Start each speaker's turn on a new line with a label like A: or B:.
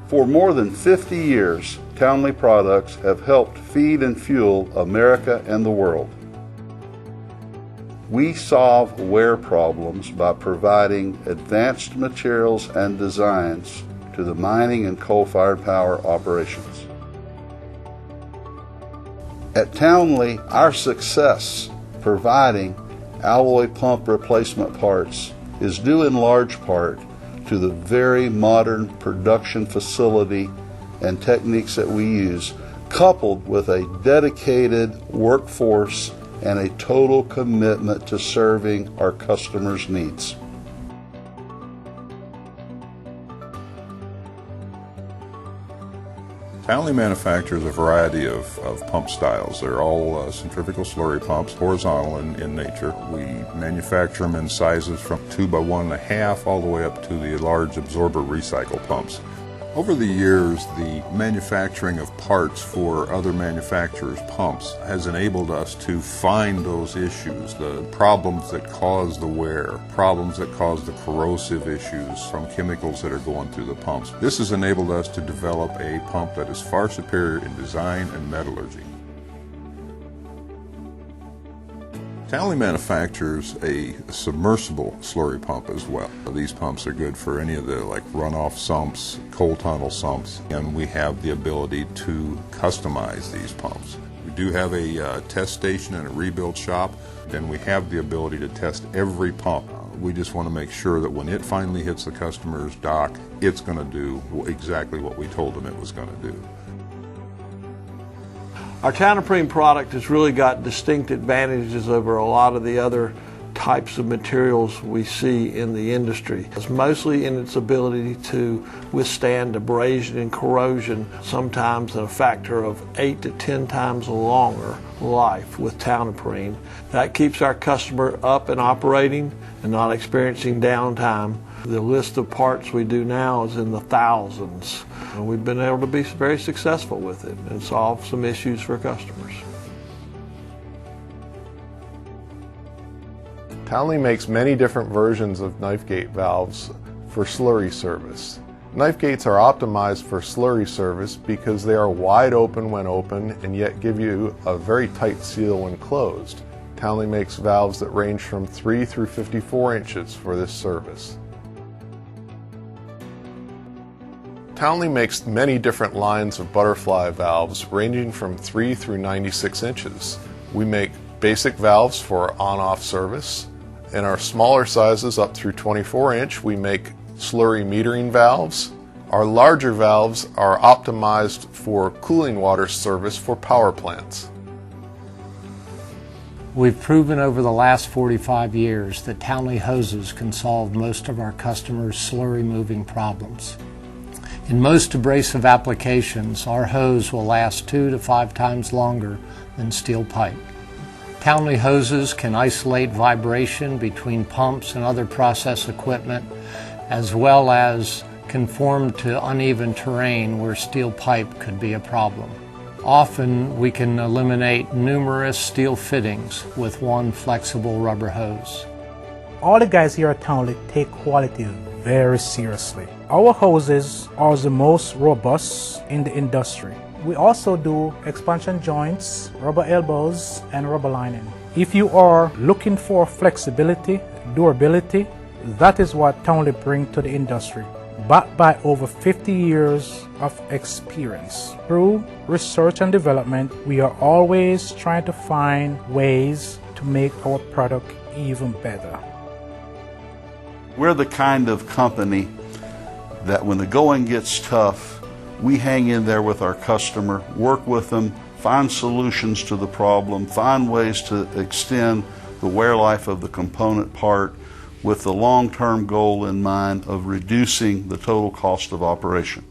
A: For more than 50 years, Townley products have helped feed and fuel America and the world. We solve wear problems by providing advanced materials and designs to the mining and coal-fired power operations. At Townley, our success providing alloy pump replacement parts is due in large part to the very modern production facility and techniques that we use, coupled with a dedicated workforce and a total commitment to serving our customers' needs.
B: Townley manufactures a variety of pump styles. They're all centrifugal slurry pumps, horizontal in nature. We manufacture them in sizes from 2 by 1.5 all the way up to the large absorber recycle pumps. Over the years, the manufacturing of parts for other manufacturers' pumps has enabled us to find those issues, the problems that cause the wear, problems that cause the corrosive issues from chemicals that are going through the pumps. This has enabled us to develop a pump that is far superior in design and metallurgy. Townley manufactures a submersible slurry pump as well. These pumps are good for any of the runoff sumps, coal tunnel sumps, and we have the ability to customize these pumps. We do have a test station and a rebuild shop, and we have the ability to test every pump. We just want to make sure that when it finally hits the customer's dock, it's going to do exactly what we told them it was going to do.
C: Our Townley product has really got distinct advantages over a lot of the other types of materials we see in the industry. It's mostly in its ability to withstand abrasion and corrosion, sometimes at a factor of 8 to 10 times longer life with Townley. That keeps our customer up and operating and not experiencing downtime. The list of parts we do now is in the thousands. And we've been able to be very successful with it and solve some issues for customers.
D: Townley makes many different versions of knife gate valves for slurry service. Knife gates are optimized for slurry service because they are wide open when open and yet give you a very tight seal when closed. Townley makes valves that range from 3 through 54 inches for this service. Townley makes many different lines of butterfly valves ranging from 3 through 96 inches. We make basic valves for on-off service. In our smaller sizes up through 24-inch, we make slurry metering valves. Our larger valves are optimized for cooling water service for power plants.
E: We've proven over the last 45 years that Townley hoses can solve most of our customers' slurry moving problems. In most abrasive applications, our hose will last 2 to 5 times longer than steel pipe. Townley hoses can isolate vibration between pumps and other process equipment, as well as conform to uneven terrain where steel pipe could be a problem. Often, we can eliminate numerous steel fittings with one flexible rubber hose.
F: All the guys here at Townley take quality very seriously. Our hoses are the most robust in the industry. We also do expansion joints, rubber elbows, and rubber lining. If you are looking for flexibility, durability, that is what Townley brings to the industry. Backed by over 50 years of experience. Through research and development, we are always trying to find ways to make our product even better.
A: We're the kind of company that when the going gets tough, we hang in there with our customer, work with them, find solutions to the problem, find ways to extend the wear life of the component part with the long-term goal in mind of reducing the total cost of operation.